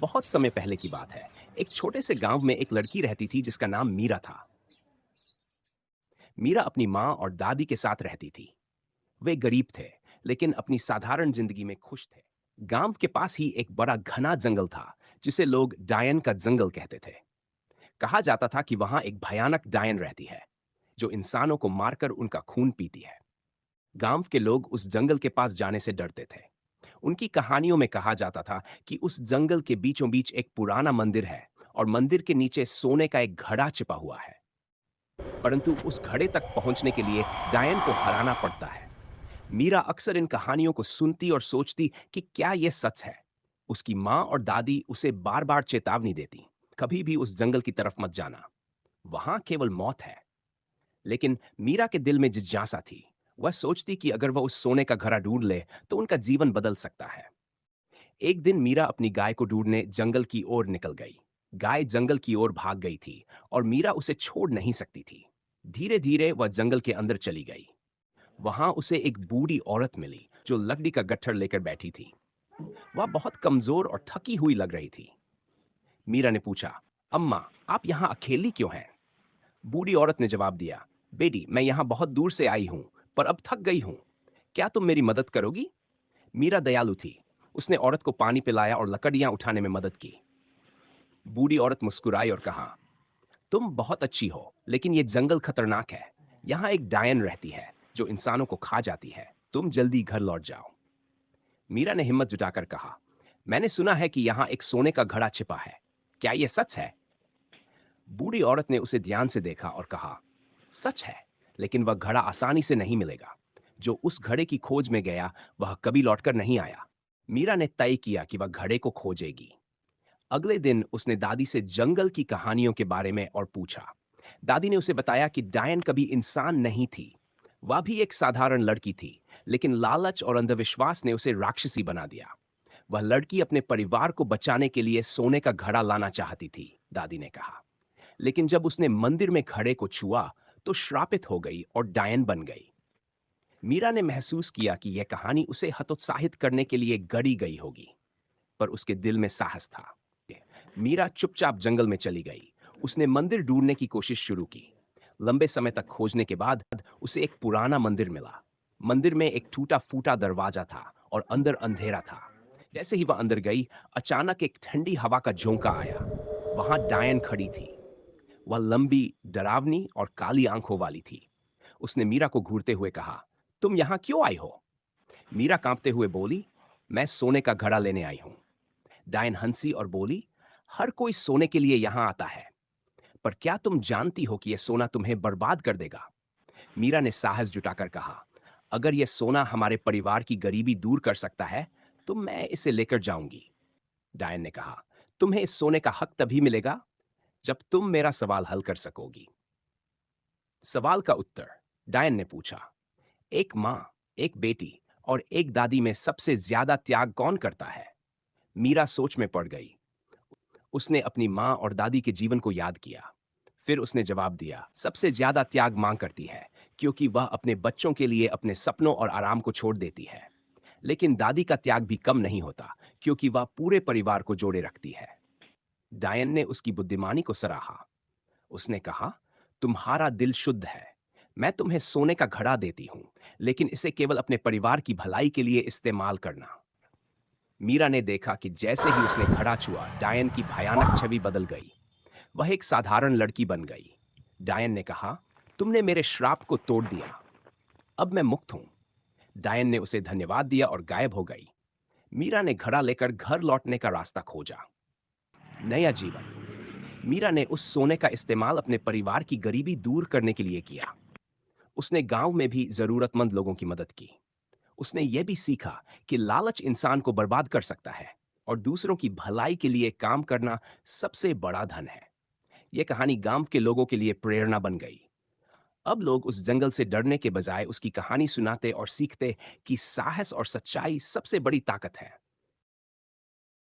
बहुत समय पहले की बात है। एक छोटे से गांव में एक लड़की रहती थी जिसका नाम मीरा था। मीरा अपनी माँ और दादी के साथ रहती थी। वे गरीब थे, लेकिन अपनी साधारण जिंदगी में खुश थे। गांव के पास ही एक बड़ा घना जंगल था, जिसे लोग डायन का जंगल कहते थे। कहा जाता था कि वहां एक भयानक डायन रहती है, जो इंसानों को मारकर उनका खून पीती है। गांव के लोग उस जंगल के पास जाने से डरते थे। उनकी कहानियों में कहा जाता था कि उस जंगल के बीचों बीच एक पुराना मंदिर है और मंदिर के नीचे सोने का एक घड़ा छिपा हुआ है। परंतु उस घड़े तक पहुंचने के लिए डायन को हराना पड़ता है। मीरा अक्सर इन कहानियों को सुनती और सोचती कि क्या यह सच है। उसकी माँ और दादी उसे बार बार चेतावनी देती, कभी भी उस जंगल की तरफ मत जाना, वहां केवल मौत है। लेकिन मीरा के दिल में जिज्ञासा थी। वह सोचती कि अगर वह उस सोने का घड़ा ढूंढ ले तो उनका जीवन बदल सकता है। एक दिन मीरा अपनी गाय को ढूंढने जंगल की ओर निकल गई। गाय जंगल की ओर भाग गई थी और मीरा उसे छोड़ नहीं सकती थी। धीरे धीरे वह जंगल के अंदर चली गई। वहां उसे एक बूढ़ी औरत मिली जो लकड़ी का गट्ठर लेकर बैठी थी। वह बहुत कमजोर और थकी हुई लग रही थी। मीरा ने पूछा, अम्मा, आप यहाँ अकेली क्यों हैं? बूढ़ी औरत ने जवाब दिया, बेटी, मैं यहाँ बहुत दूर से आई हूँ, पर अब थक गई हूँ। क्या तुम मेरी मदद करोगी? मीरा दयालु थी। उसने औरत को पानी पिलाया और लकड़ियां उठाने में मदद की। बूढ़ी औरत मुस्कुराई और कहा, तुम बहुत अच्छी हो, लेकिन ये जंगल खतरनाक है। यहाँ एक डायन रहती है जो इंसानों को खा जाती है। तुम जल्दी घर लौट जाओ। मीरा ने हिम्मत जुटाकर कहा, मैंने सुना है कि यहाँ एक सोने का घड़ा छिपा है। क्या यह सच है? बूढ़ी औरत ने उसे ध्यान से देखा और कहा, सच है, लेकिन वह घड़ा आसानी से नहीं मिलेगा। जो उस घड़े की खोज में गया वह कभी लौटकर नहीं आया। मीरा ने तय किया कि वह घड़े को खोजेगी। अगले दिन उसने दादी से जंगल की कहानियों के बारे में और पूछा। दादी ने उसे बताया कि डायन कभी इंसान नहीं थी। वह भी एक साधारण लड़की थी, लेकिन लालच और अंधविश्वास ने उसे राक्षसी बना दिया। वह लड़की अपने परिवार को बचाने के लिए सोने का घड़ा लाना चाहती थी, दादी ने कहा। लेकिन जब उसने मंदिर में घड़े को छुआ तो श्रापित हो गई और डायन बन गई। मीरा ने महसूस किया कि यह कहानी उसे हतोत्साहित करने के लिए गढ़ी गई होगी, पर उसके दिल में साहस था। मीरा चुपचाप जंगल में चली गई। उसने मंदिर ढूंढने की कोशिश शुरू की। लंबे समय तक खोजने के बाद उसे एक पुराना मंदिर मिला। मंदिर में एक टूटा फूटा दरवाजा था और अंदर अंधेरा था। जैसे ही वह अंदर गई, अचानक एक ठंडी हवा का झोंका आया। वहां डायन खड़ी थी। वह लंबी, डरावनी और काली आंखों वाली थी। उसने मीरा को घूरते हुए कहा, तुम यहां क्यों आई हो? मीरा कांपते हुए बोली, मैं सोने का घड़ा लेने आई हूं। डायन हंसी और बोली, हर कोई सोने के लिए यहां आता है, पर क्या तुम जानती हो कि यह सोना तुम्हें बर्बाद कर देगा? मीरा ने साहस जुटाकर कहा, अगर यह सोना हमारे परिवार की गरीबी दूर कर सकता है तो मैं इसे लेकर जाऊंगी। डायन ने कहा, तुम्हें इस सोने का हक तभी मिलेगा जब तुम मेरा सवाल हल कर सकोगी। सवाल का उत्तर, डायन ने पूछा, एक माँ, एक बेटी और एक दादी में सबसे ज्यादा त्याग कौन करता है? मीरा सोच में पड़ गई। उसने अपनी माँ और दादी के जीवन को याद किया। फिर उसने जवाब दिया, सबसे ज्यादा त्याग माँ करती है, क्योंकि वह अपने बच्चों के लिए अपने सपनों और आराम को छोड़ देती है। लेकिन दादी का त्याग भी कम नहीं होता, क्योंकि वह पूरे परिवार को जोड़े रखती है। डायन ने उसकी बुद्धिमानी को सराहा। उसने कहा, तुम्हारा दिल शुद्ध है। मैं तुम्हें सोने का घड़ा देती हूं, लेकिन इसे केवल अपने परिवार की भलाई के लिए इस्तेमाल करना। मीरा ने देखा कि जैसे ही उसने घड़ा छुआ, डायन की भयानक छवि बदल गई। वह एक साधारण लड़की बन गई। डायन ने कहा, तुमने मेरे श्राप को तोड़ दिया, अब मैं मुक्त हूं। डायन ने उसे धन्यवाद दिया और गायब हो गई। मीरा ने घड़ा लेकर घर लौटने का रास्ता खोजा। नया जीवन। मीरा ने उस सोने का इस्तेमाल अपने परिवार की गरीबी दूर करने के लिए किया। उसने गांव में भी जरूरतमंद लोगों की मदद की। उसने यह भी सीखा कि लालच इंसान को बर्बाद कर सकता है और दूसरों की भलाई के लिए काम करना सबसे बड़ा धन है। यह कहानी गांव के लोगों के लिए प्रेरणा बन गई। अब लोग उस जंगल से डरने के बजाय उसकी कहानी सुनाते और सीखते कि साहस और सच्चाई सबसे बड़ी ताकत है।